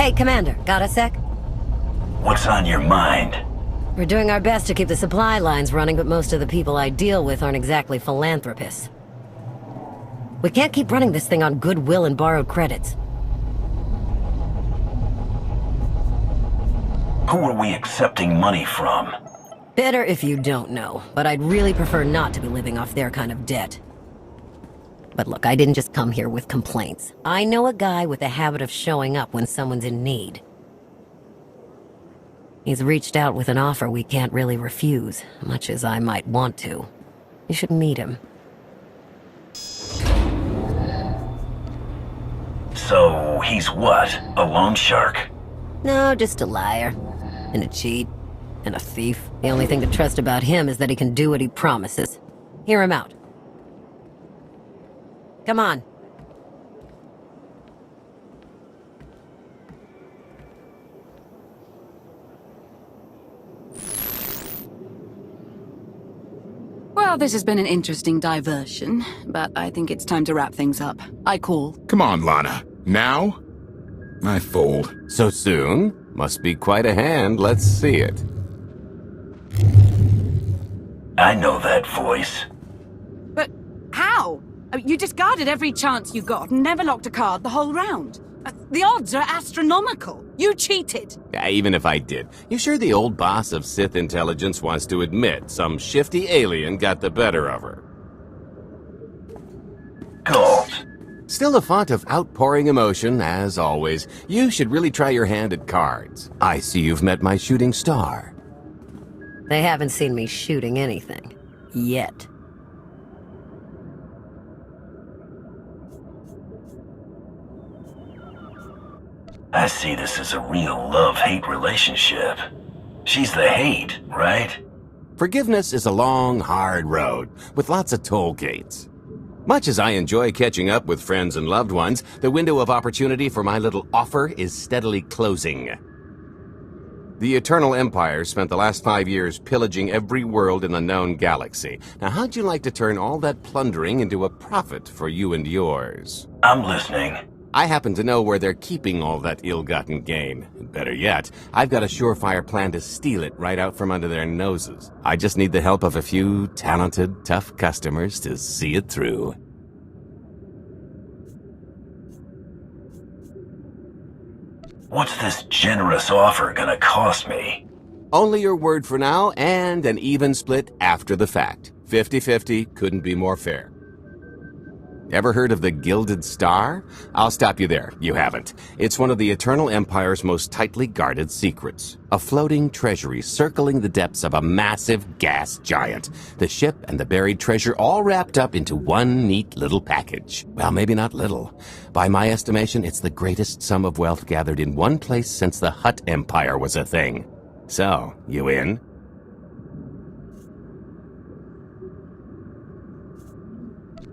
Hey, Commander, got a sec? What's on your mind? We're doing our best to keep the supply lines running, but most of the people I deal with aren't exactly philanthropists. We can't keep running this thing on goodwill and borrowed credits. Who are we accepting money from? Better if you don't know, but I'd really prefer not to be living off their kind of debt. But look, I didn't just come here with complaints. I know a guy with a habit of showing up when someone's in need. He's reached out with an offer we can't really refuse, much as I might want to. You should meet him. So, he's what? A loan shark? No, just a liar. And a cheat. And a thief. The only thing to trust about him is that he can do what he promises. Hear him out. Come on. Well, this has been an interesting diversion, but I think it's time to wrap things up. I call. Come on, Lana. Now? I fold. So soon? Must be quite a hand. Let's see it. I know that voice. But how? You discarded every chance you got and never locked a card the whole round. The odds are astronomical. You cheated. Yeah, even if I did. You sure the old boss of Sith intelligence wants to admit some shifty alien got the better of her? Gold. Still a font of outpouring emotion, as always. You should really try your hand at cards. I see you've met my shooting star. They haven't seen me shooting anything. Yet. I see this as a real love-hate relationship. She's the hate, right? Forgiveness is a long, hard road, with lots of toll gates. Much as I enjoy catching up with friends and loved ones, the window of opportunity for my little offer is steadily closing. The Eternal Empire spent the last 5 years pillaging every world in the known galaxy. Now, how'd you like to turn all that plundering into a profit for you and yours? I'm listening. I happen to know where they're keeping all that ill-gotten gain. Better yet, I've got a surefire plan to steal it right out from under their noses. I just need the help of a few talented, tough customers to see it through. What's this generous offer gonna cost me? Only your word for now, and an even split after the fact. 50-50 couldn't be more fair. Ever heard of the Gilded Star? I'll stop you there. You haven't. It's one of the Eternal Empire's most tightly guarded secrets. A floating treasury circling the depths of a massive gas giant. The ship and the buried treasure all wrapped up into one neat little package. Well, maybe not little. By my estimation, it's the greatest sum of wealth gathered in one place since the Hutt Empire was a thing. So, you in?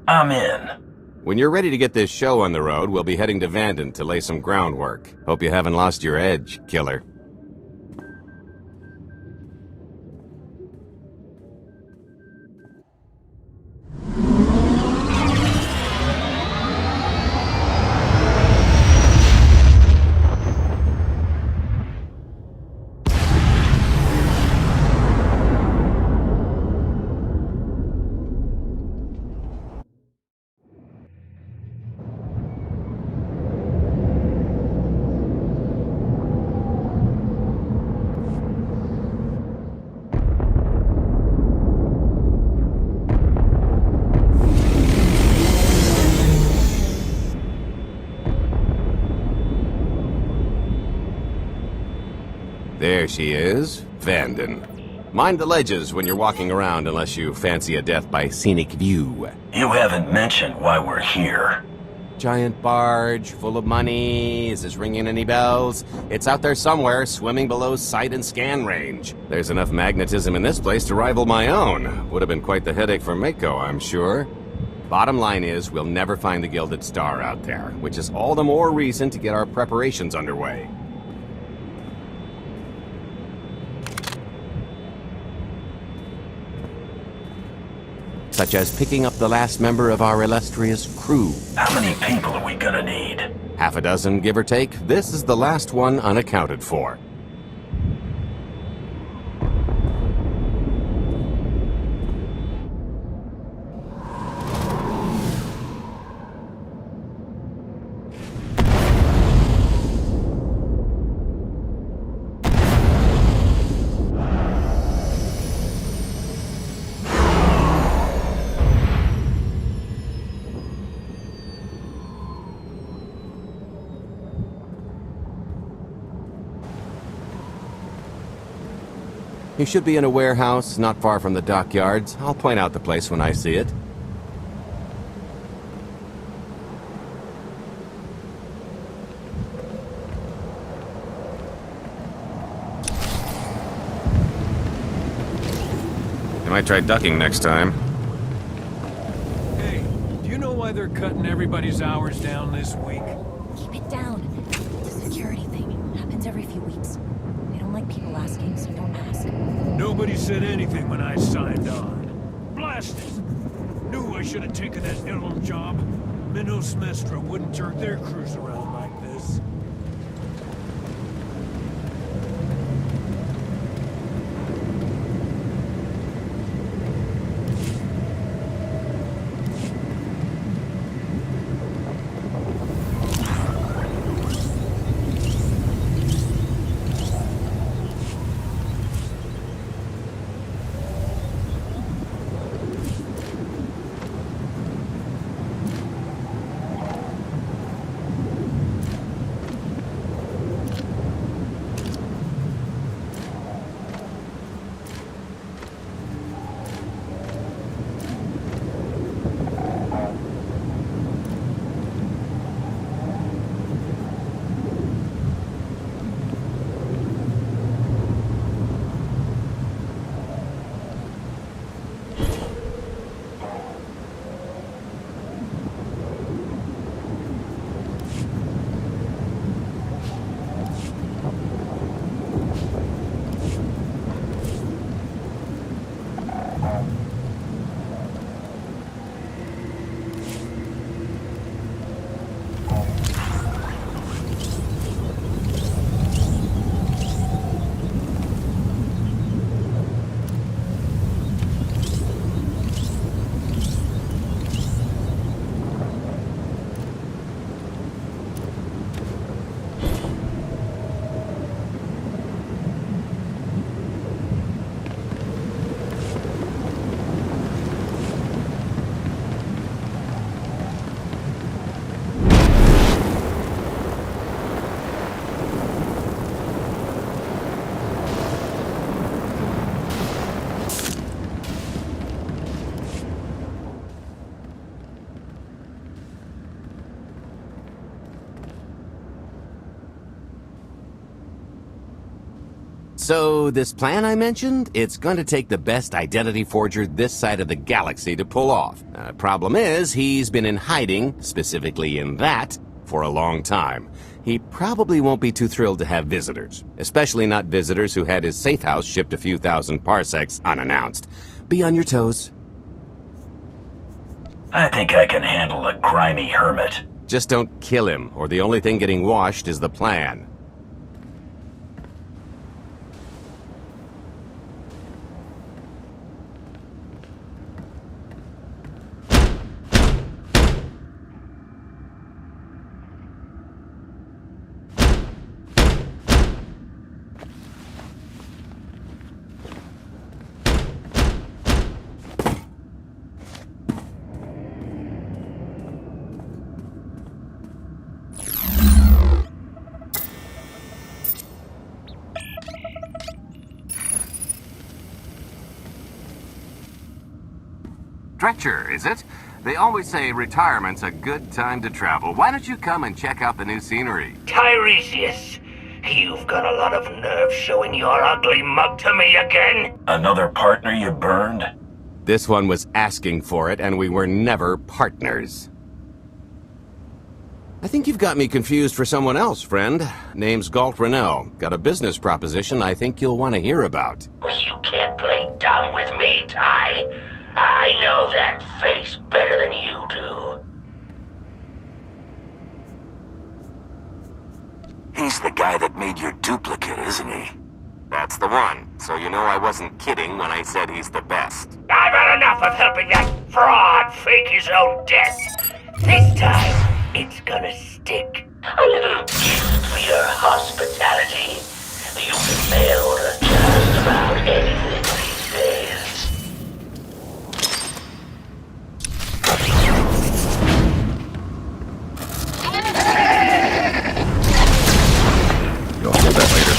I'm in. When you're ready to get this show on the road, we'll be heading to Vanden to lay some groundwork. Hope you haven't lost your edge, killer. There she is, Vanden. Mind the ledges when you're walking around unless you fancy a death by scenic view. You haven't mentioned why we're here. Giant barge, full of money. Is this ringing any bells? It's out there somewhere, swimming below sight and scan range. There's enough magnetism in this place to rival my own. Would have been quite the headache for Mako, I'm sure. Bottom line is, we'll never find the Gilded Star out there, which is all the more reason to get our preparations underway. Such as picking up the last member of our illustrious crew. How many people are we gonna need? Half a dozen, give or take. This is the last one unaccounted for. You should be in a warehouse not far from the dockyards. I'll point out the place when I see it. You might try ducking next time. Hey, do you know why they're cutting everybody's hours down this week? Keep it down. It's a security thing. It happens every few weeks. They don't like people asking, so don't ask. Nobody said anything when I signed on. Blast it! Knew I should have taken that Ilum job. Minos Mestra wouldn't jerk their crews around like this. So, this plan I mentioned, it's going to take the best identity forger this side of the galaxy to pull off. Problem is, he's been in hiding, specifically in that, for a long time. He probably won't be too thrilled to have visitors, especially not visitors who had his safe house shipped a few thousand parsecs unannounced. Be on your toes. I think I can handle a grimy hermit. Just don't kill him, or the only thing getting washed is the plan. Stretcher, is it? They always say retirement's a good time to travel. Why don't you come and check out the new scenery? Tiresias, you've got a lot of nerve showing your ugly mug to me again. Another partner you burned? This one was asking for it, and we were never partners. I think you've got me confused for someone else, friend. Name's Galt Renault. Got a business proposition I think you'll want to hear about. You can't play dumb with me, Ty. I know that face better than you do. guy that made your duplicate, isn't he? That's the one. So you know I wasn't kidding when I said he's the best. I've had enough of helping that fraud fake his own death. This time, it's gonna stick. A little gift for your hospitality. You can mail order just about anything these days. You'll hold that later.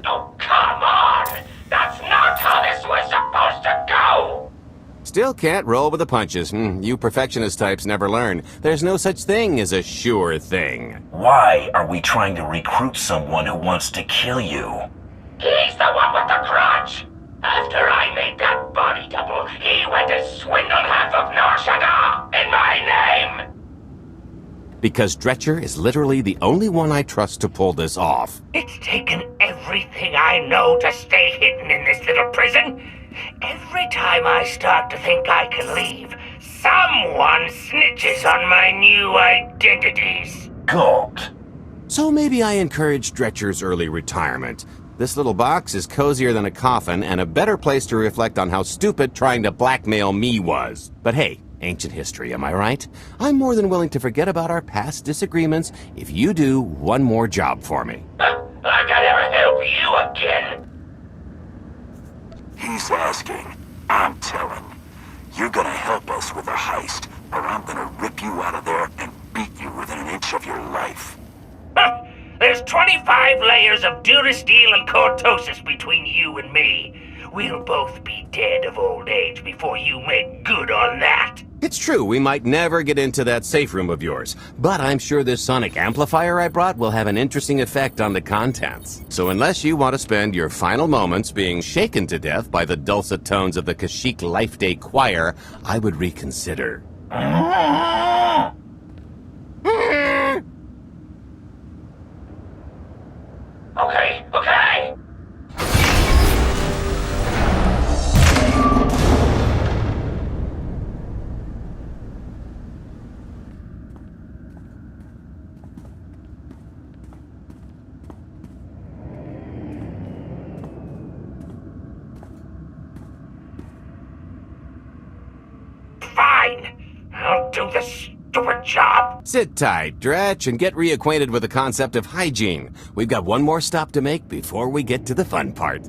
Oh, come on! That's not how this was supposed to go! Still can't roll with the punches. You perfectionist types never learn. There's no such thing as a sure thing. Why are we trying to recruit someone who wants to kill you? He's the one with the grudge! After I made that body double, he went and swindled half of Nar Shaddaa in my name! Because Dretcher is literally the only one I trust to pull this off. It's taken everything I know to stay hidden in this little prison. Every time I start to think I can leave, someone snitches on my new identities. Gulp. So maybe I encourage Dretcher's early retirement. This little box is cozier than a coffin and a better place to reflect on how stupid trying to blackmail me was. But hey, ancient history, am I right? I'm more than willing to forget about our past disagreements if you do one more job for me. Like I ever help you again. He's asking. I'm telling. You're gonna help us with the heist, or I'm gonna rip you out of there and beat you within an inch of your life. Huh. There's 25 layers of durasteel and cortosis between you and me. We'll both be dead of old age before you make good on that. It's true, we might never get into that safe room of yours, but I'm sure this sonic amplifier I brought will have an interesting effect on the contents. So unless you want to spend your final moments being shaken to death by the dulcet tones of the Kashyyyk Life Day Choir, I would reconsider. Okay. Fine. I'll do the stupid job. Sit tight, Dretch, and get reacquainted with the concept of hygiene. We've got one more stop to make before we get to the fun part.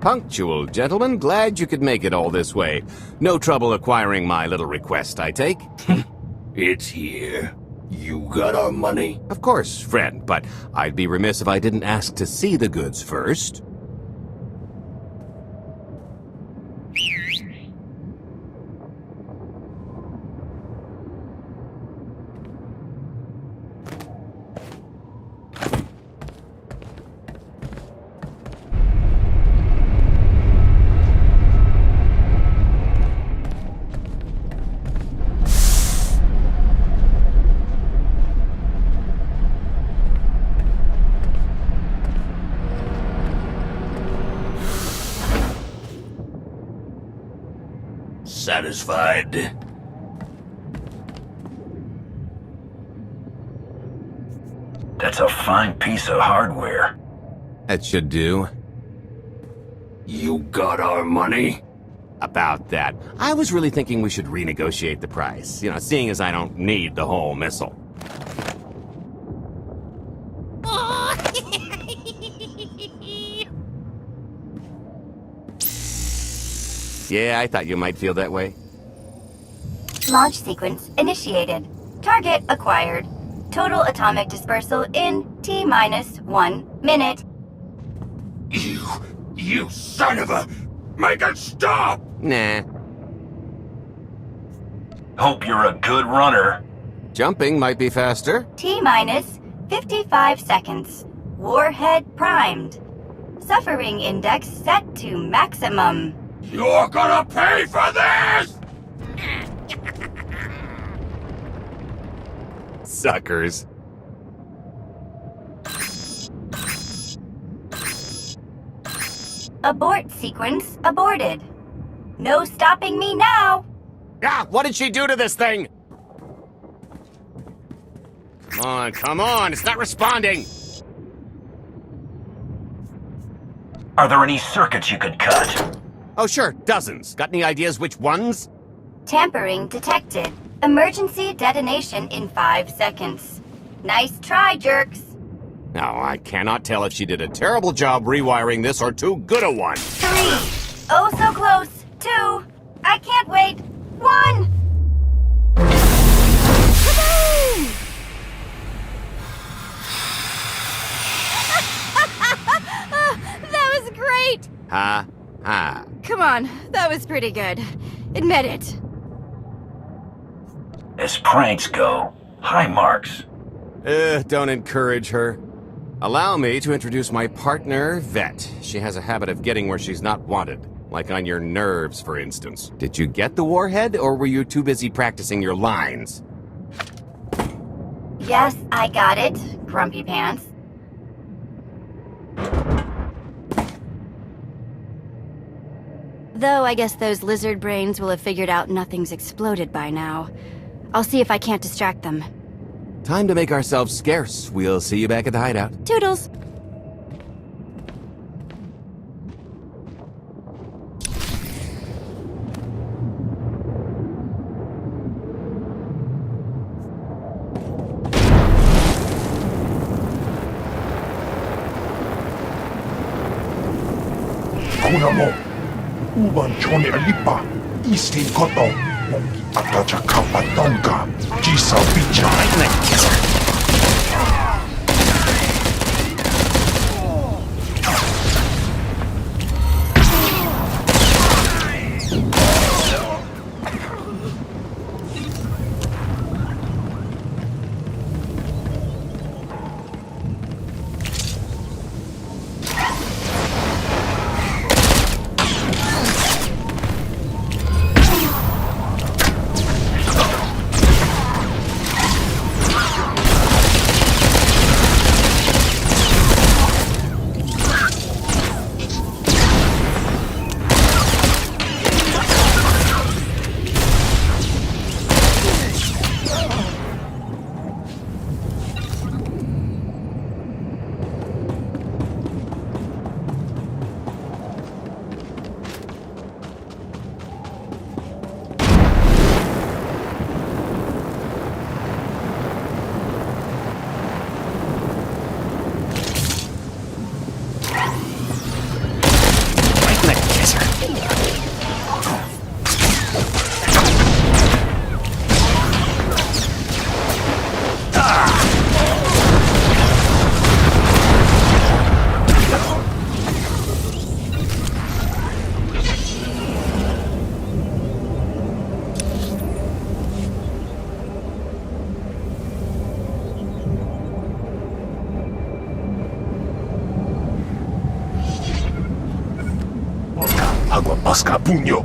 Punctual, gentlemen. Glad you could make it all this way. No trouble acquiring my little request, I take? It's here. You got our money? Of course, friend, but I'd be remiss if I didn't ask to see the goods first. Satisfied? That's a fine piece of hardware. That should do. You got our money? About that. I was really thinking we should renegotiate the price. You know, seeing as I don't need the whole missile. Yeah, I thought you might feel that way. Launch sequence initiated. Target acquired. Total atomic dispersal in T-minus 1 minute. You son of a... Make it stop! Nah. Hope you're a good runner. Jumping might be faster. T-minus 55 seconds. Warhead primed. Suffering index set to maximum. You're gonna pay for this! Suckers. Abort sequence aborted. No stopping me now. Ah, what did she do to this thing? Come on, it's not responding. Are there any circuits you could cut? Oh, sure, dozens. Got any ideas which ones? Tampering detected. Emergency detonation in 5 seconds. Nice try, jerks. No, I cannot tell if she did a terrible job rewiring this or too good a one. 3. Oh, so close. 2. I can't wait. 1. That was great! Ha, ha. Come on, that was pretty good. Admit it. As pranks go, high marks. Don't encourage her. Allow me to introduce my partner, Vet. She has a habit of getting where she's not wanted. Like on your nerves, for instance. Did you get the warhead, or were you too busy practicing your lines? Yes, I got it, Grumpy Pants. Though I guess those lizard brains will have figured out nothing's exploded by now. I'll see if I can't distract them. Time to make ourselves scarce. We'll see you back at the hideout. Toodles! Kunamo, uban chone alipa, isti koto, mongi atacha kapatonka, jisa bicha. Oscar Puño.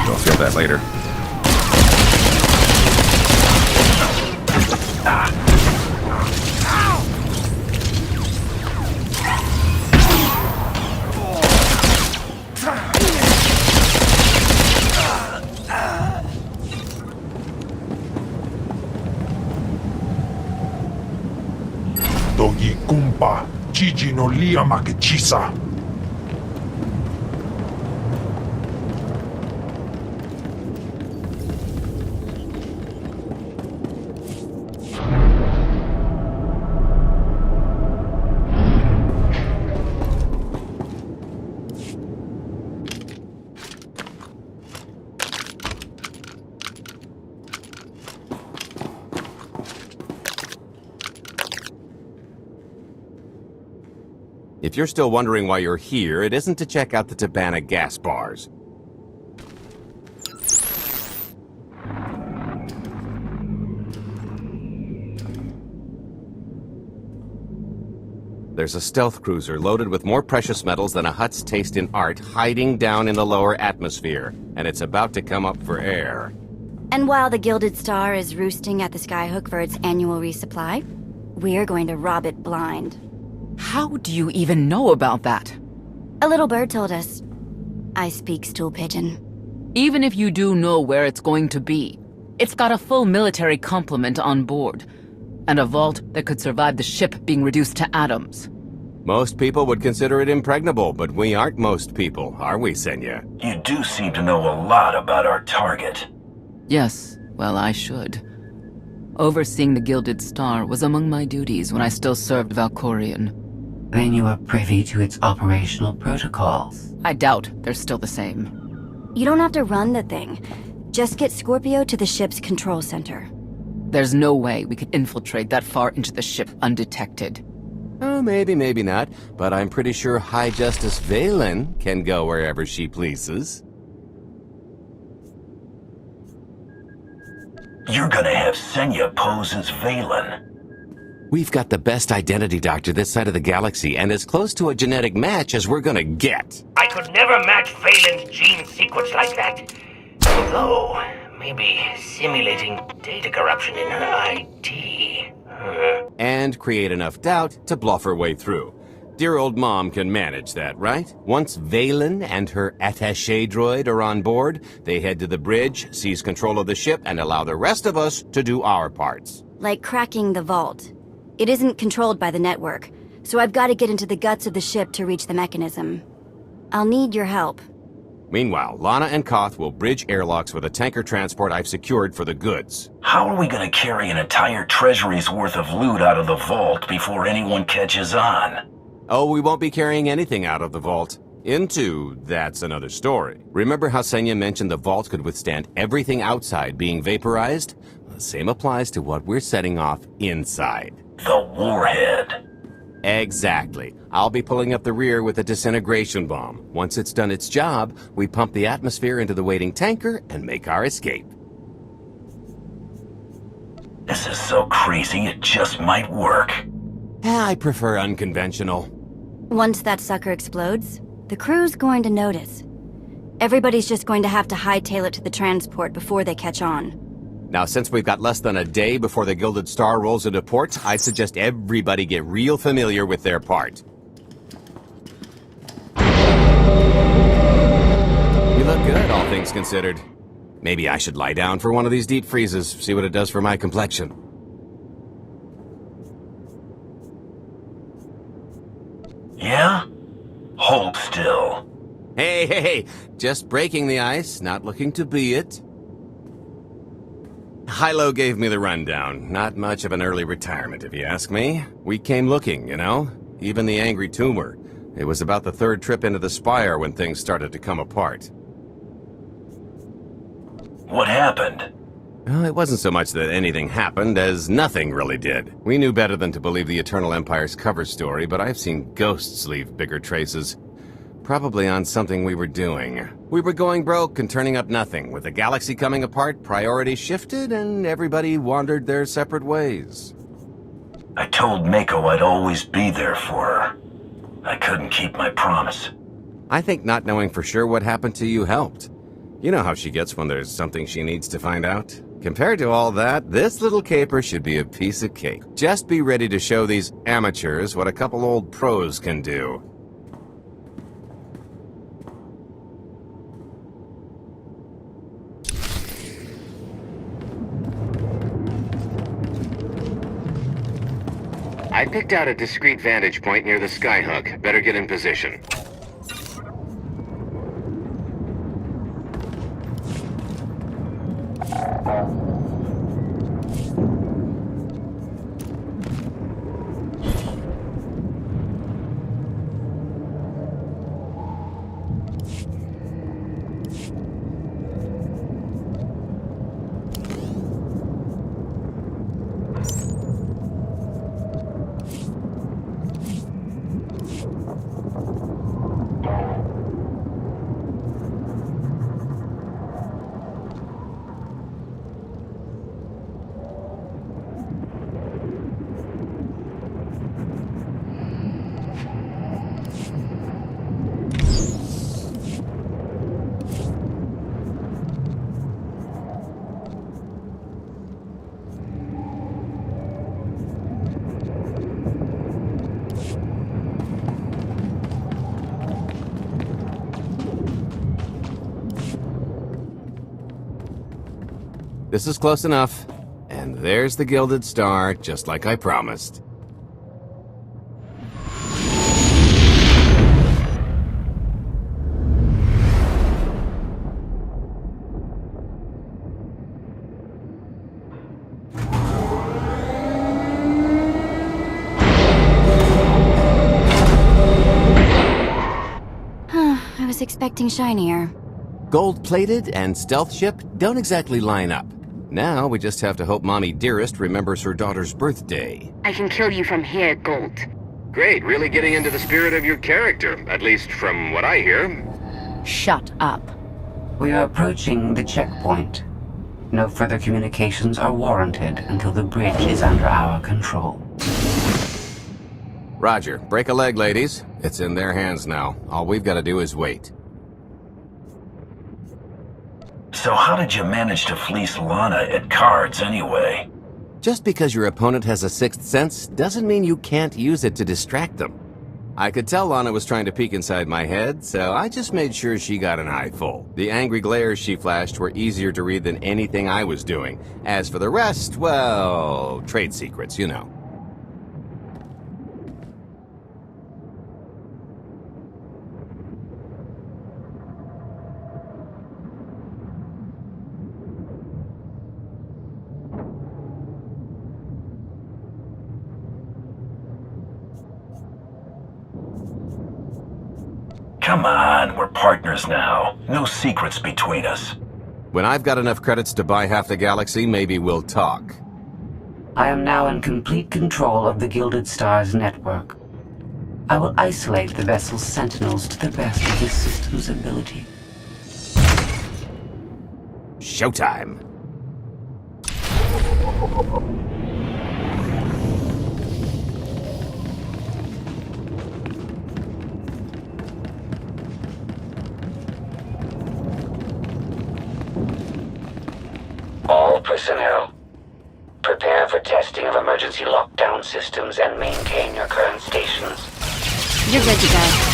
You'll feel that later. Dogi kumpa, Gigi no liama que chisa. If you're still wondering why you're here, it isn't to check out the Tabana gas bars. There's a stealth cruiser loaded with more precious metals than a Hutt's taste in art hiding down in the lower atmosphere, and it's about to come up for air. And while the Gilded Star is roosting at the Skyhook for its annual resupply, we're going to rob it blind. How do you even know about that? A little bird told us. I speak stool pigeon. Even if you do know where it's going to be, it's got a full military complement on board, and a vault that could survive the ship being reduced to atoms. Most people would consider it impregnable, but we aren't most people, are we, Senya? You do seem to know a lot about our target. Yes, well, I should. Overseeing the Gilded Star was among my duties when I still served Valkorion. Then you are privy to its operational protocols. I doubt they're still the same. You don't have to run the thing. Just get Scorpio to the ship's control center. There's no way we could infiltrate that far into the ship undetected. Oh, maybe, maybe not, but I'm pretty sure High Justice Valen can go wherever she pleases. You're gonna have Senya pose as Valen. We've got the best identity doctor this side of the galaxy, and as close to a genetic match as we're gonna get. I could never match Phelan's gene sequence like that. Although, maybe simulating data corruption in her ID. And create enough doubt to bluff her way through. Dear old mom can manage that, right? Once Valen and her attaché droid are on board, they head to the bridge, seize control of the ship, and allow the rest of us to do our parts. Like cracking the vault. It isn't controlled by the network, so I've got to get into the guts of the ship to reach the mechanism. I'll need your help. Meanwhile, Lana and Koth will bridge airlocks with a tanker transport I've secured for the goods. How are we gonna carry an entire treasury's worth of loot out of the vault before anyone catches on? Oh, we won't be carrying anything out of the vault. That's another story. Remember how Senya mentioned the vault could withstand everything outside being vaporized? The same applies to what we're setting off inside. The warhead. Exactly. I'll be pulling up the rear with a disintegration bomb. Once it's done its job, we pump the atmosphere into the waiting tanker and make our escape. This is so crazy it just might work. I prefer unconventional. Once that sucker explodes, the crew's going to notice. Everybody's just going to have to hightail it to the transport before they catch on. Now, since we've got less than a day before the Gilded Star rolls into port, I suggest everybody get real familiar with their part. You look good, all things considered. Maybe I should lie down for one of these deep freezes, see what it does for my complexion. Yeah? Hold still. Hey, just breaking the ice, not looking to be it. Hilo gave me the rundown. Not much of an early retirement, if you ask me. We came looking, you know? Even the angry tumor. It was about the third trip into the spire when things started to come apart. What happened? Well, it wasn't so much that anything happened as nothing really did. We knew better than to believe the Eternal Empire's cover story, but I've seen ghosts leave bigger traces. Probably on something we were doing. We were going broke and turning up nothing. With the galaxy coming apart, priorities shifted and everybody wandered their separate ways. I told Mako I'd always be there for her. I couldn't keep my promise. I think not knowing for sure what happened to you helped. You know how she gets when there's something she needs to find out? Compared to all that, this little caper should be a piece of cake. Just be ready to show these amateurs what a couple old pros can do. I picked out a discreet vantage point near the skyhook. Better get in position. This is close enough. And there's the Gilded Star, just like I promised. I was expecting shinier. Gold-plated and stealth ship don't exactly line up. Now we just have to hope Mommy Dearest remembers her daughter's birthday. I can kill you from here, Gold. Great, really getting into the spirit of your character, at least from what I hear. Shut up. We are approaching the checkpoint. No further communications are warranted until the bridge is under our control. Roger. Break a leg, ladies. It's in their hands now. All we've got to do is wait. So how did you manage to fleece Lana at cards anyway? Just because your opponent has a sixth sense doesn't mean you can't use it to distract them. I could tell Lana was trying to peek inside my head, so I just made sure she got an eye full. The angry glares she flashed were easier to read than anything I was doing. As for the rest, well, trade secrets, you know. Come on, we're partners now. No secrets between us. When I've got enough credits to buy half the galaxy, maybe we'll talk. I am now in complete control of the Gilded Star's network. I will isolate the vessel's sentinels to the best of this system's ability. Showtime. All personnel, prepare for testing of emergency lockdown systems and maintain your current stations. You're good to go.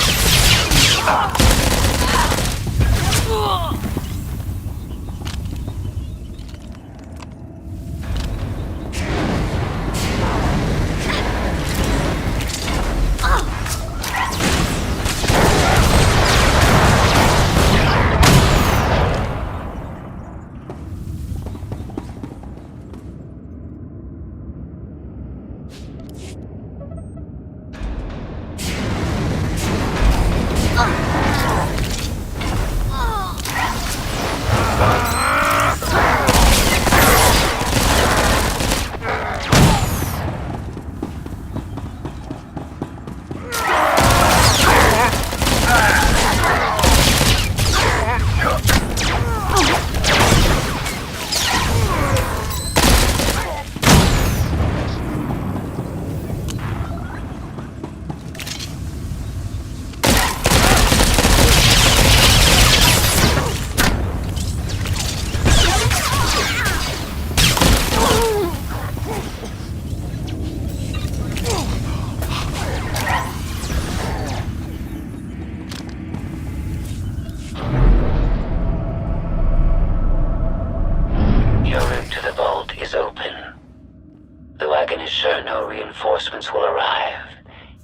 Reinforcements will arrive.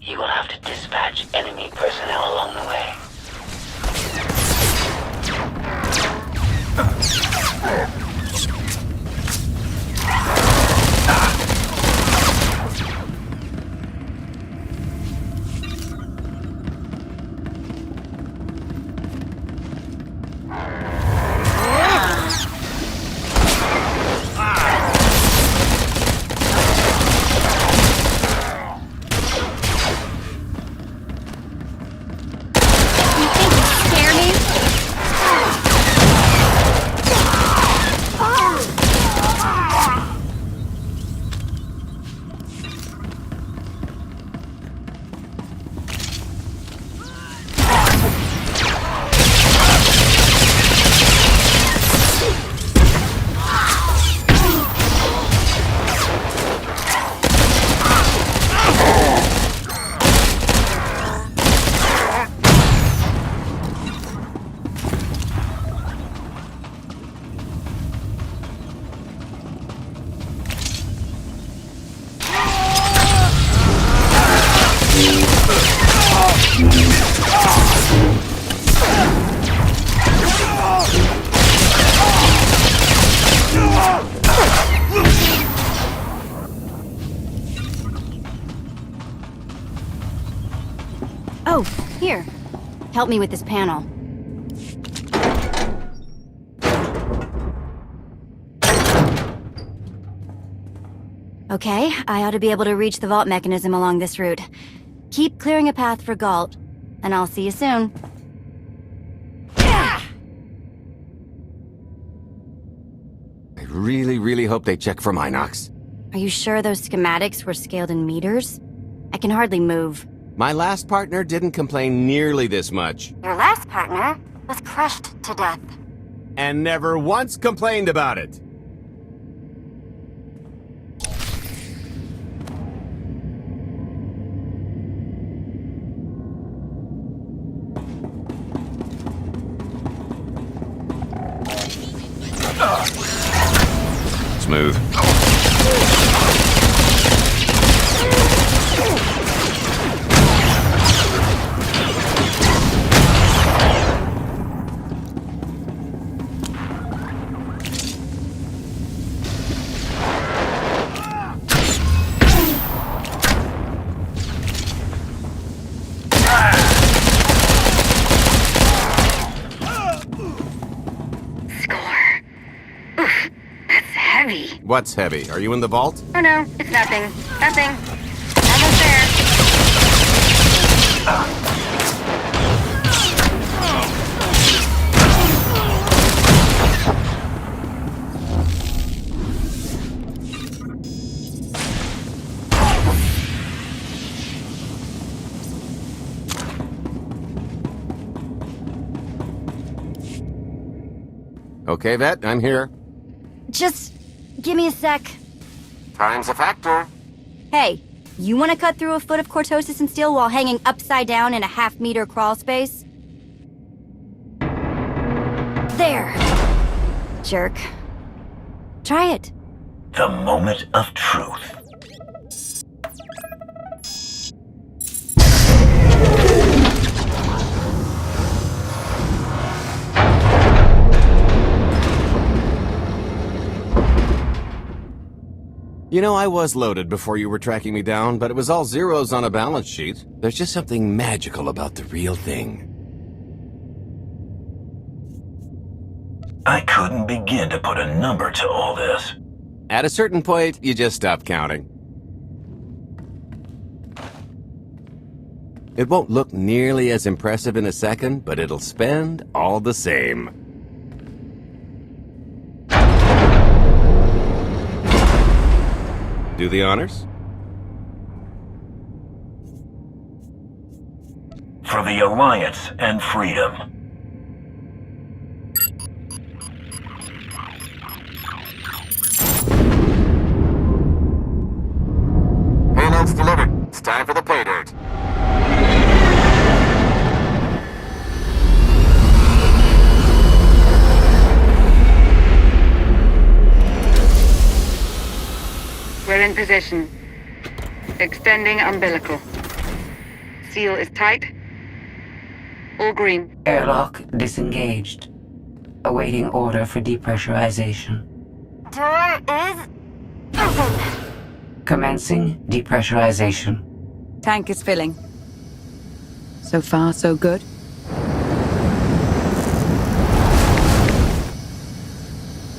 You will have to dispatch enemy personnel along the way. Oh, here. Help me with this panel. Okay, I ought to be able to reach the vault mechanism along this route. Keep clearing a path for Galt, and I'll see you soon. I really hope they check for Minox. Are you sure those schematics were scaled in meters? I can hardly move. My last partner didn't complain nearly this much. Your last partner was crushed to death. And never once complained about it. Smooth. What's heavy? Are you in the vault? Oh no, it's nothing. Nothing. Almost there. Okay, Vet, I'm here. Just give me a sec. Time's a factor. Hey, you want to cut through a foot of cortosis and steel while hanging upside down in a half-meter crawl space? There! Jerk. Try it. The moment of truth. You know, I was loaded before you were tracking me down, but it was all zeros on a balance sheet. There's just something magical about the real thing. I couldn't begin to put a number to all this. At a certain point, you just stop counting. It won't look nearly as impressive in a second, but it'll spend all the same. Do the honors? For the Alliance and freedom. Payload's delivered. It's time for the pay dirt. We're in position. Extending umbilical. Seal is tight. All green. Airlock disengaged. Awaiting order for depressurization. Door is open. Commencing depressurization. Tank is filling. So far, so good.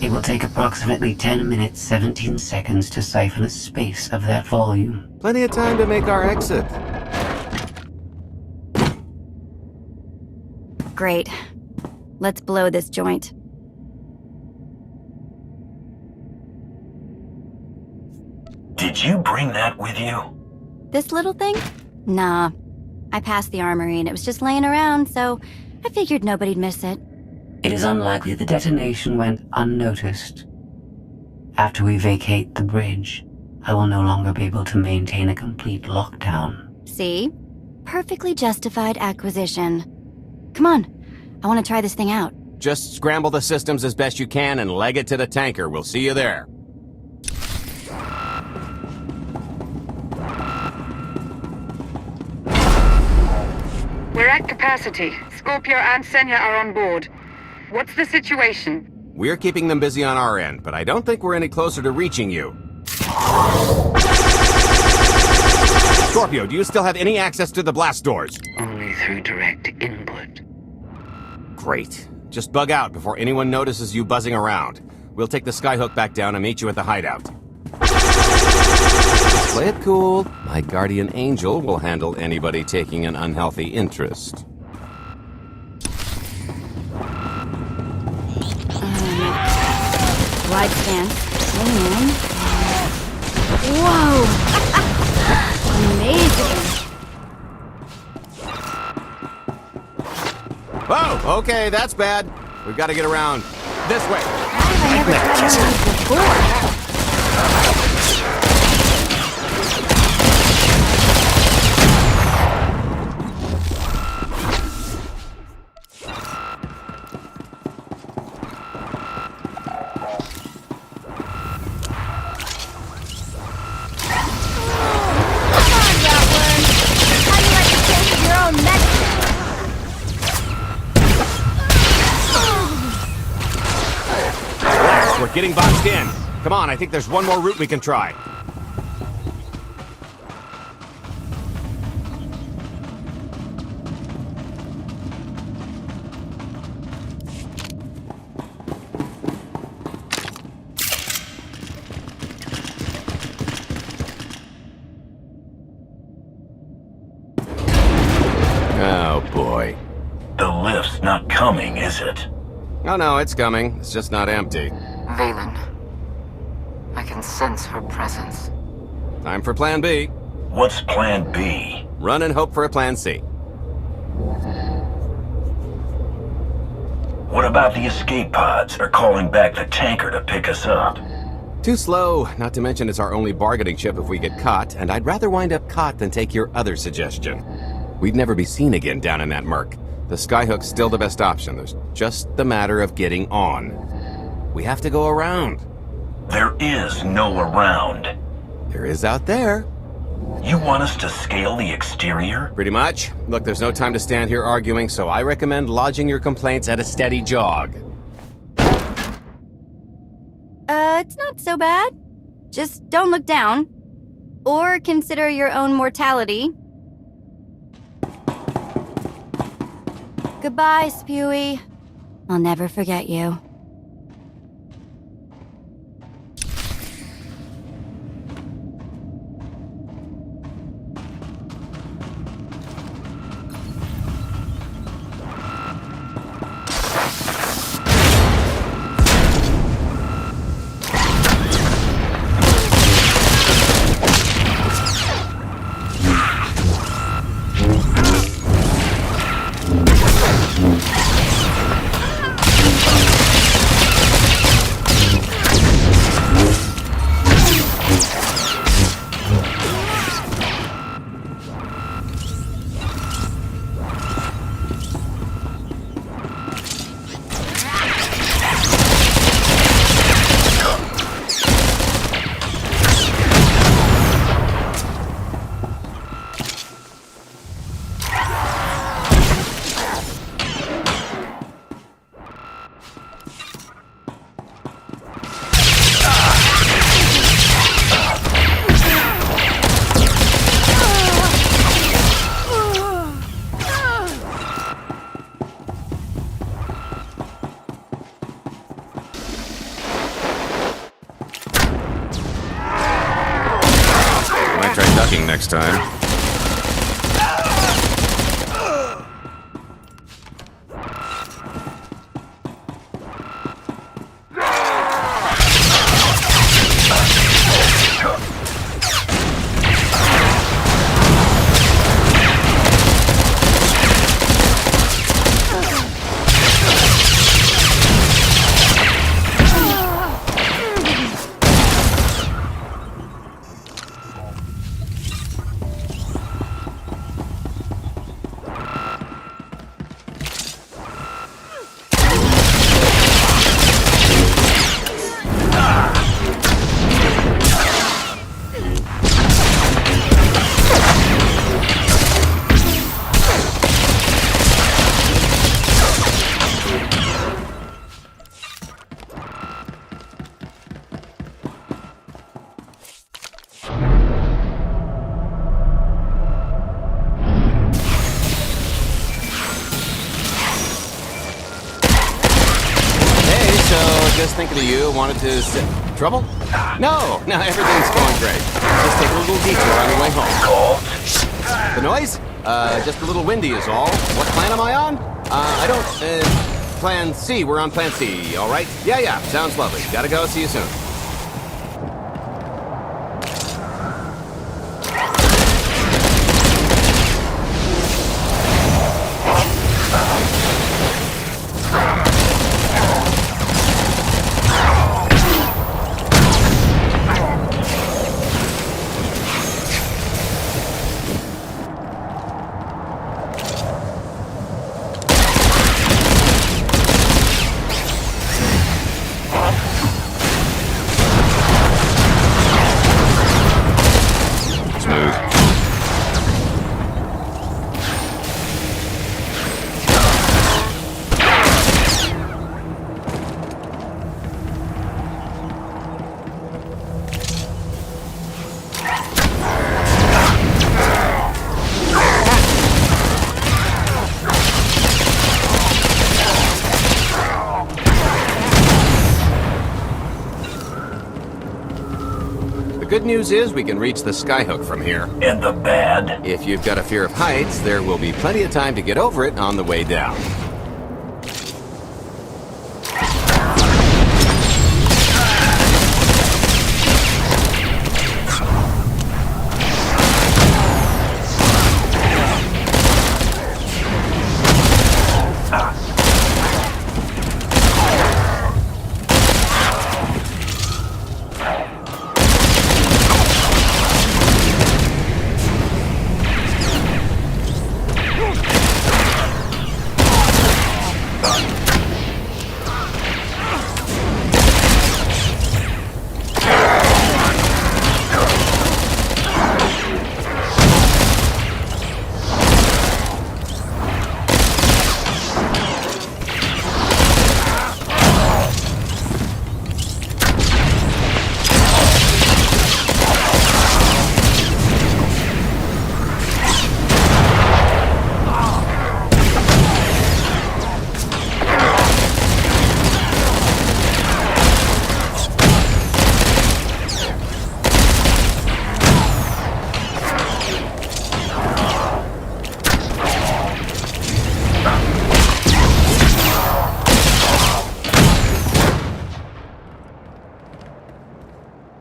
It will take approximately 10 minutes, 17 seconds to siphon a space of that volume. Plenty of time to make our exit. Great. Let's blow this joint. Did you bring that with you? This little thing? Nah. I passed the armory and it was just laying around, so I figured nobody'd miss it. It is unlikely the detonation went unnoticed. After we vacate the bridge, I will no longer be able to maintain a complete lockdown. See? Perfectly justified acquisition. Come on. I want to try this thing out. Just scramble the systems as best you can and leg it to the tanker. We'll see you there. We're at capacity. Scorpio and Senya are on board. What's the situation? We're keeping them busy on our end, but I don't think we're any closer to reaching you. Scorpio, do you still have any access to the blast doors? Only through direct input. Great. Just bug out before anyone notices you buzzing around. We'll take the skyhook back down and meet you at the hideout. Play it cool. My guardian angel will handle anybody taking an unhealthy interest. Wide stance. Zoom in. Whoa! Amazing! Whoa! Okay, that's bad. We've got to get around. This way. How have I never tried one of these before? We're getting boxed in. Come on, I think there's one more route we can try. Oh, boy. The lift's not coming, is it? Oh, no, it's coming. It's just not empty. Valen. I can sense her presence. Time for Plan B. What's Plan B? Run and hope for a Plan C. What about the escape pods, or calling back the tanker to pick us up? Too slow, not to mention it's our only bargaining chip if we get caught, and I'd rather wind up caught than take your other suggestion. We'd never be seen again down in that murk. The skyhook's still the best option. There's just the matter of getting on. We have to go around. There is no around. There is out there. You want us to scale the exterior? Pretty much. Look, there's no time to stand here arguing, so I recommend lodging your complaints at a steady jog. It's not so bad. Just don't look down. Or consider your own mortality. Goodbye, Spewy. I'll never forget you. Next time. Just thinking of you, wanted to sit. Trouble? No, everything's going great. Just take a little detour on the way home. The noise? Just a little windy is all. What plan am I on? I don't, Plan C. We're on Plan C, all right? Yeah, sounds lovely. Gotta go. See you soon. Good news is we can reach the skyhook from here. And the bad? If you've got a fear of heights, there will be plenty of time to get over it on the way down.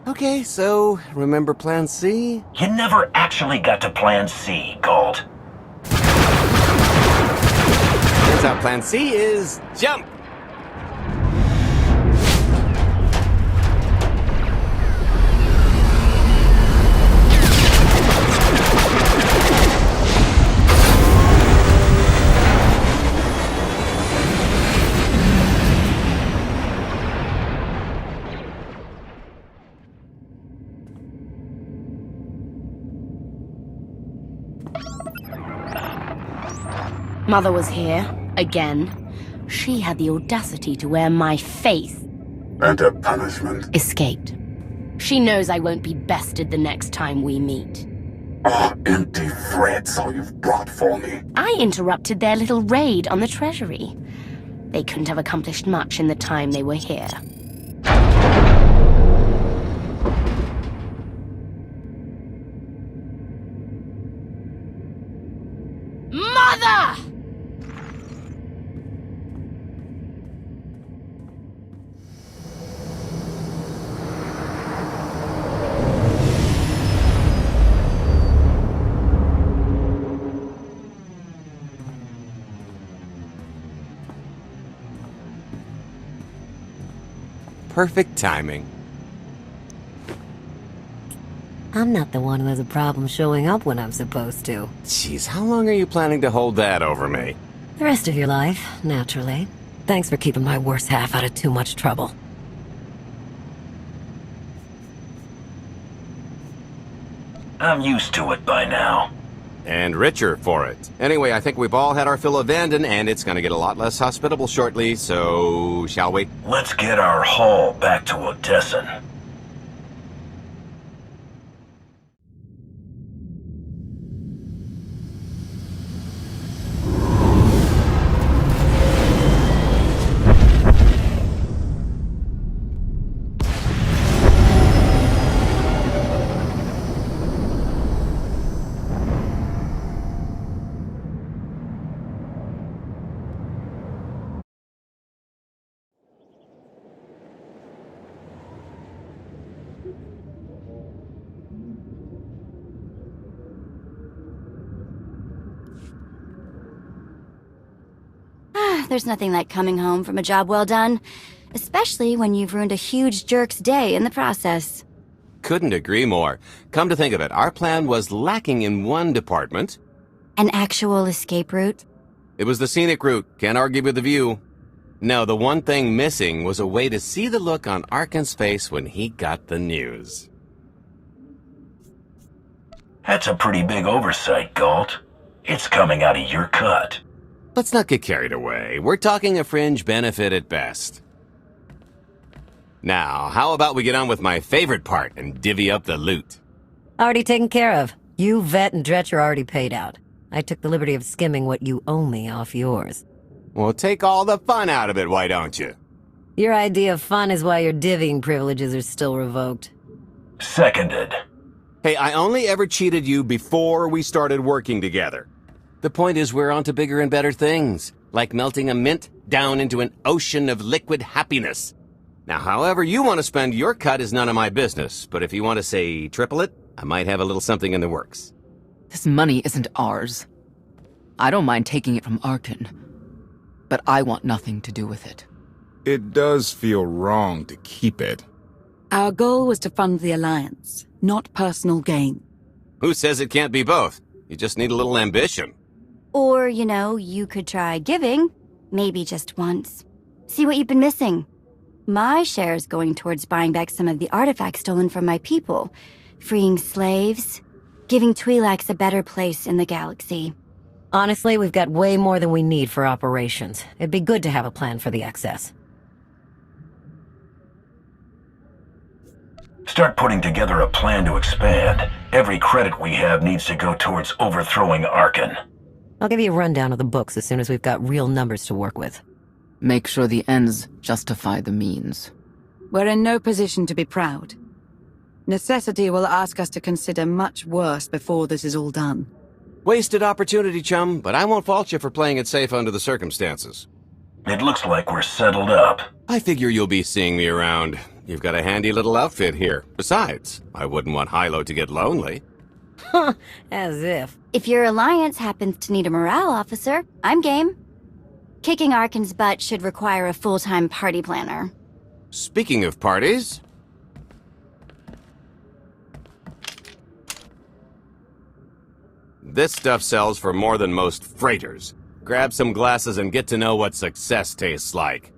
Okay, so remember Plan C? You never actually got to Plan C, Galt. Turns out Plan C is jump! Mother was here, again. She had the audacity to wear my face. And a punishment? Escaped. She knows I won't be bested the next time we meet. Empty threats all you've brought for me. I interrupted their little raid on the treasury. They couldn't have accomplished much in the time they were here. Mother! Perfect timing. I'm not the one who has a problem showing up when I'm supposed to. Jeez, how long are you planning to hold that over me? The rest of your life, naturally. Thanks for keeping my worse half out of too much trouble. I'm used to it by now. And richer for it. Anyway, I think we've all had our fill of Vanden, and it's gonna get a lot less hospitable shortly, so shall we? Let's get our haul back to Odessan. There's nothing like coming home from a job well done, especially when you've ruined a huge jerk's day in the process. Couldn't agree more. Come to think of it, our plan was lacking in one department. An actual escape route? It was the scenic route, can't argue with the view. No, the one thing missing was a way to see the look on Arkan's face when he got the news. That's a pretty big oversight, Galt. It's coming out of your cut. Let's not get carried away. We're talking a fringe benefit at best. Now, how about we get on with my favorite part and divvy up the loot? Already taken care of. You, Vet, and Dretch are already paid out. I took the liberty of skimming what you owe me off yours. Well, take all the fun out of it, why don't you? Your idea of fun is why your divvying privileges are still revoked. Seconded. Hey, I only ever cheated you before we started working together. The point is we're on to bigger and better things, like melting a mint down into an ocean of liquid happiness. Now, however you want to spend your cut is none of my business, but if you want to say triple it, I might have a little something in the works. This money isn't ours. I don't mind taking it from Arkan, but I want nothing to do with it. It does feel wrong to keep it. Our goal was to fund the Alliance, not personal gain. Who says it can't be both? You just need a little ambition. Or, you know, you could try giving. Maybe just once. See what you've been missing. My share is going towards buying back some of the artifacts stolen from my people, freeing slaves, giving Twi'leks a better place in the galaxy. Honestly, we've got way more than we need for operations. It'd be good to have a plan for the excess. Start putting together a plan to expand. Every credit we have needs to go towards overthrowing Arkan. I'll give you a rundown of the books as soon as we've got real numbers to work with. Make sure the ends justify the means. We're in no position to be proud. Necessity will ask us to consider much worse before this is all done. Wasted opportunity, chum, but I won't fault you for playing it safe under the circumstances. It looks like we're settled up. I figure you'll be seeing me around. You've got a handy little outfit here. Besides, I wouldn't want Hilo to get lonely. Huh, as if. If your alliance happens to need a morale officer, I'm game. Kicking Arkan's butt should require a full-time party planner. Speaking of parties... This stuff sells for more than most freighters. Grab some glasses and get to know what success tastes like.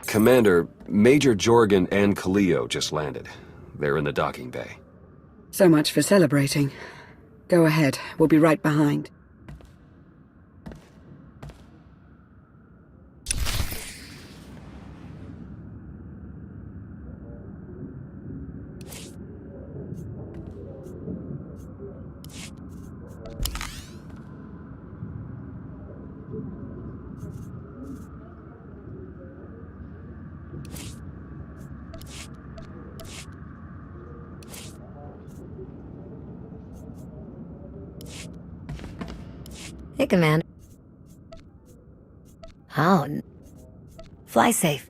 Commander, Major Jorgen and Kaleo just landed. They're in the docking bay. So much for celebrating. Go ahead, we'll be right behind. Hey, Commander. Oh, fly safe.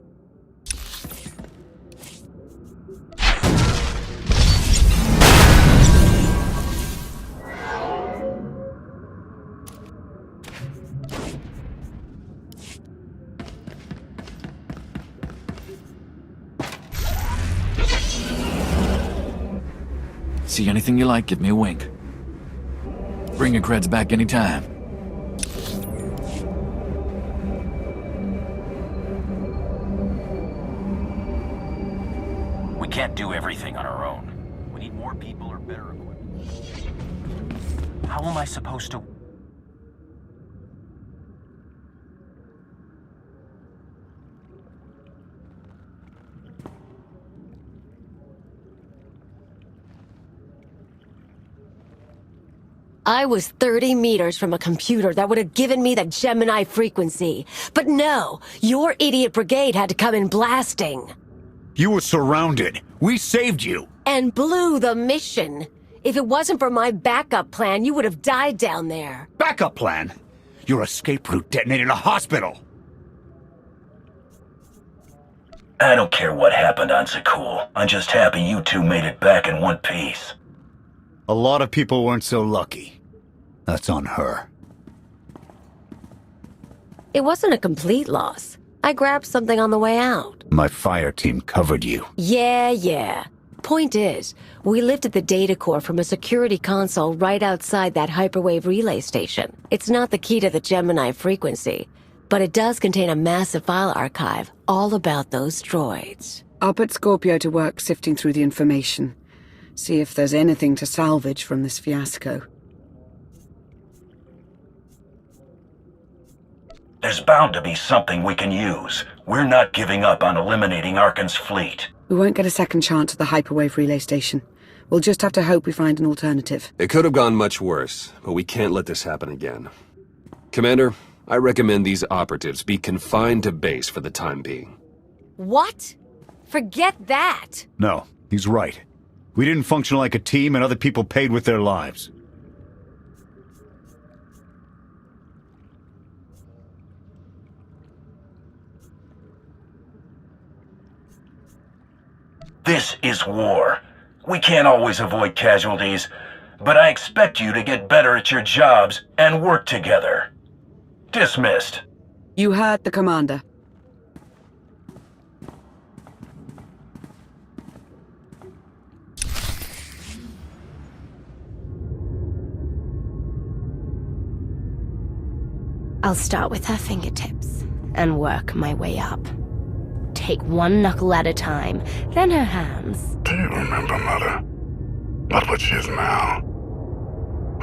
See anything you like, give me a wink. Bring your creds back anytime. We can't do everything on our own. We need more people or better equipment. How am I supposed to... I was 30 meters from a computer that would have given me the Gemini frequency. But no, your idiot brigade had to come in blasting. You were surrounded. We saved you. And blew the mission. If it wasn't for my backup plan, you would have died down there. Backup plan? Your escape route detonated a hospital. I don't care what happened on Zakul. I'm just happy you two made it back in one piece. A lot of people weren't so lucky. That's on her. It wasn't a complete loss. I grabbed something on the way out. My fire team covered you. Yeah. Point is, we lifted the data core from a security console right outside that hyperwave relay station. It's not the key to the Gemini frequency, but it does contain a massive file archive all about those droids. I'll put Scorpio to work sifting through the information. See if there's anything to salvage from this fiasco. There's bound to be something we can use. We're not giving up on eliminating Arkan's fleet. We won't get a second chance at the hyperwave relay station. We'll just have to hope we find an alternative. It could have gone much worse, but we can't let this happen again. Commander, I recommend these operatives be confined to base for the time being. What? Forget that! No, he's right. We didn't function like a team and other people paid with their lives. This is war. We can't always avoid casualties, but I expect you to get better at your jobs and work together. Dismissed. You heard the commander. I'll start with her fingertips and work my way up. Take one knuckle at a time, then her hands. Do you remember, Mother? Not what she is now.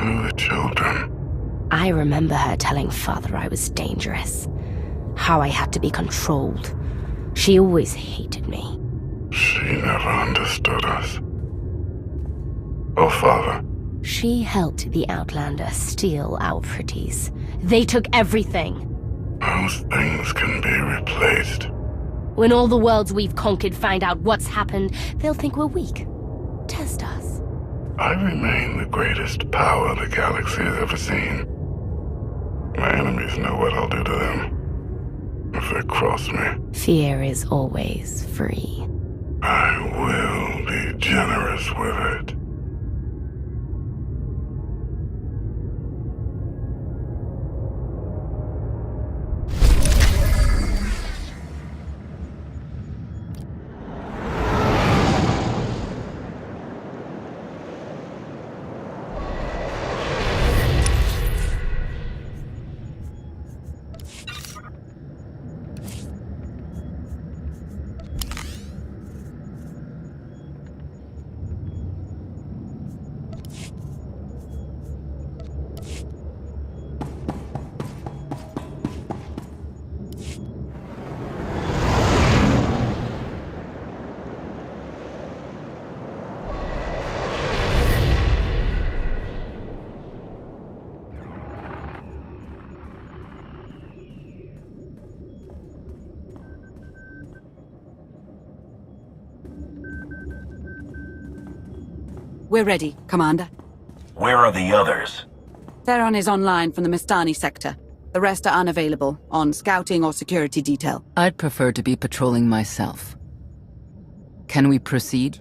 Who are the children? I remember her telling Father I was dangerous. How I had to be controlled. She always hated me. She never understood us. Oh, Father. She helped the Outlander steal our pretties. They took everything. Those things can be replaced. When all the worlds we've conquered find out what's happened, they'll think we're weak. Test us. I remain the greatest power the galaxy has ever seen. My enemies know what I'll do to them if they cross me. Fear is always free. I will be generous with it. We're ready, Commander. Where are the others? Theron is online from the Mistani sector. The rest are unavailable, on scouting or security detail. I'd prefer to be patrolling myself. Can we proceed?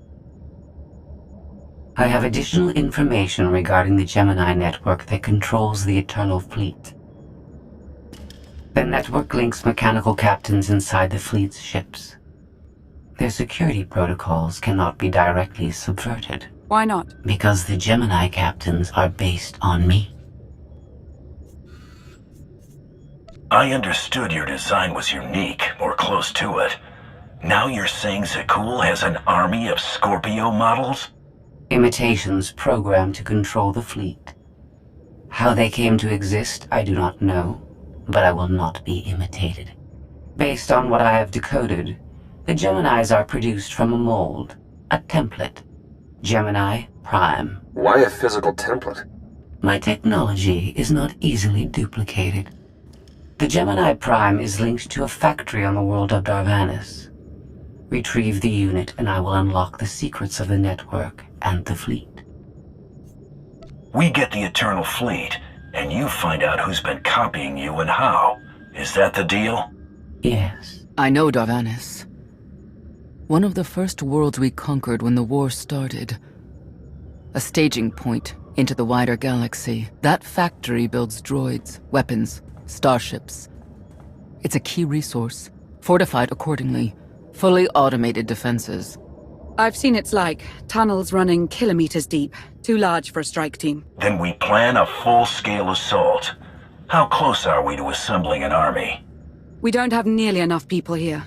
I have additional information regarding the Gemini network that controls the Eternal Fleet. The network links mechanical captains inside the fleet's ships. Their security protocols cannot be directly subverted. Why not? Because the Gemini captains are based on me. I understood your design was unique, or close to it. Now you're saying Zakul has an army of Scorpio models? Imitations programmed to control the fleet. How they came to exist, I do not know, but I will not be imitated. Based on what I have decoded, the Geminis are produced from a mold, a template. Gemini Prime. Why a physical template? My technology is not easily duplicated. The Gemini Prime is linked to a factory on the world of Darvanis. Retrieve the unit and I will unlock the secrets of the network and the fleet. We get the Eternal Fleet, and you find out who's been copying you and how. Is that the deal? Yes. I know Darvanis. One of the first worlds we conquered when the war started. A staging point into the wider galaxy. That factory builds droids, weapons, starships. It's a key resource, fortified accordingly, fully automated defenses. I've seen it's like tunnels running kilometers deep, too large for a strike team. Then we plan a full-scale assault. How close are we to assembling an army? We don't have nearly enough people here.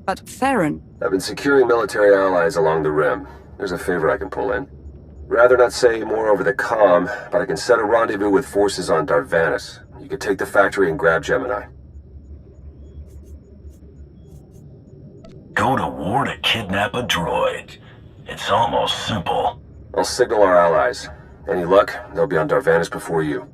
But Theron... I've been securing military allies along the rim. There's a favor I can pull in. Rather not say more over the comm, but I can set a rendezvous with forces on Darvanis. You can take the factory and grab Gemini. Go to war to kidnap a droid. It's almost simple. I'll signal our allies. Any luck, they'll be on Darvanis before you.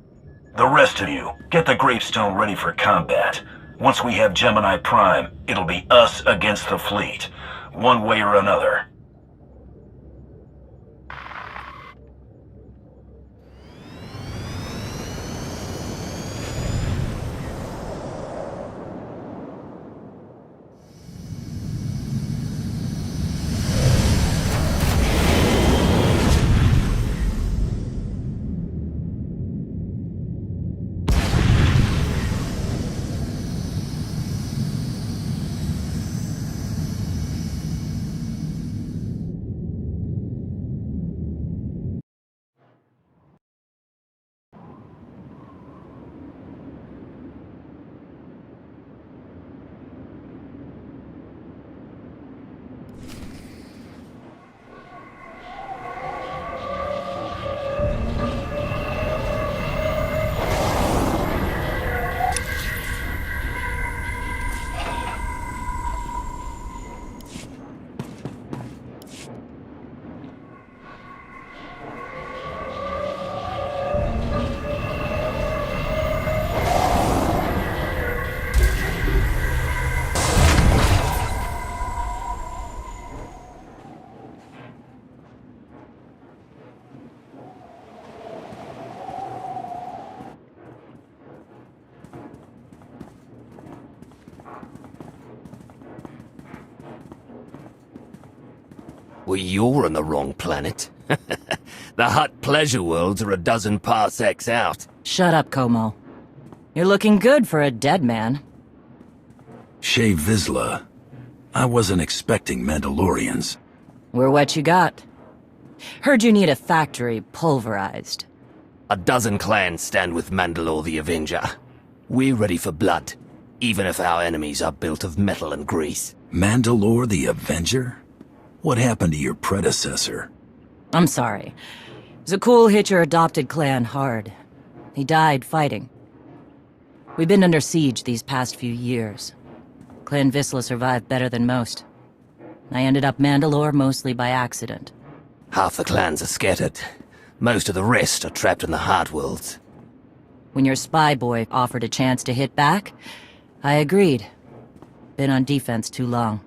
The rest of you, get the gravestone ready for combat. Once we have Gemini Prime, it'll be us against the fleet. One way or another. Well, you're on the wrong planet. The Hutt pleasure worlds are a dozen parsecs out. Shut up, Como. You're looking good for a dead man. Shea Vizla. I wasn't expecting Mandalorians. We're what you got. Heard you need a factory pulverized. A dozen clans stand with Mandalore the Avenger. We're ready for blood, even if our enemies are built of metal and grease. Mandalore the Avenger? What happened to your predecessor? I'm sorry. It was a cool hit your adopted clan hard. He died fighting. We've been under siege these past few years. Clan Vizsla survived better than most. I ended up Mandalore mostly by accident. Half the clans are scattered. Most of the rest are trapped in the Heart Worlds. When your spy boy offered a chance to hit back, I agreed. Been on defense too long.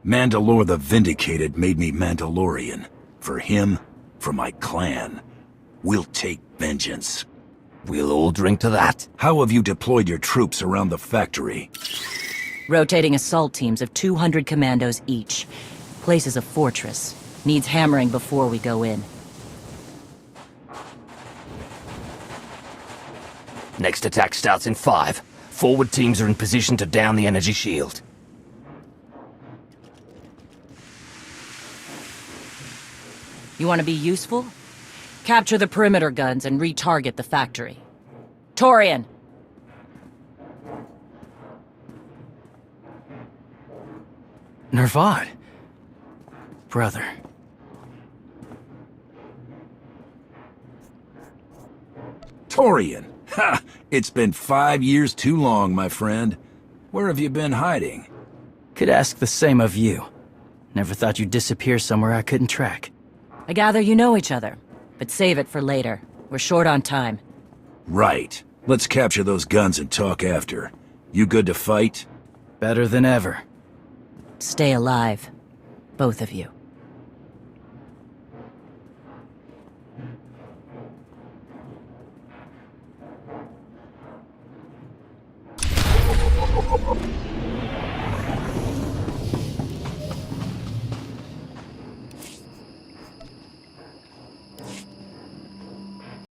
Mandalore the Vindicated made me Mandalorian. For him, for my clan. We'll take vengeance. We'll all drink to that. How have you deployed your troops around the factory? Rotating assault teams of 200 commandos each. Place is a fortress. Needs hammering before we go in. Next attack starts in 5. Forward teams are in position to down the energy shield. You want to be useful? Capture the perimeter guns and retarget the factory. Torian! Nervad. Brother. Torian! Ha! It's been 5 years too long, my friend. Where have you been hiding? Could ask the same of you. Never thought you'd disappear somewhere I couldn't track. I gather you know each other, but save it for later. We're short on time. Right. Let's capture those guns and talk after. You good to fight? Better than ever. Stay alive. Both of you.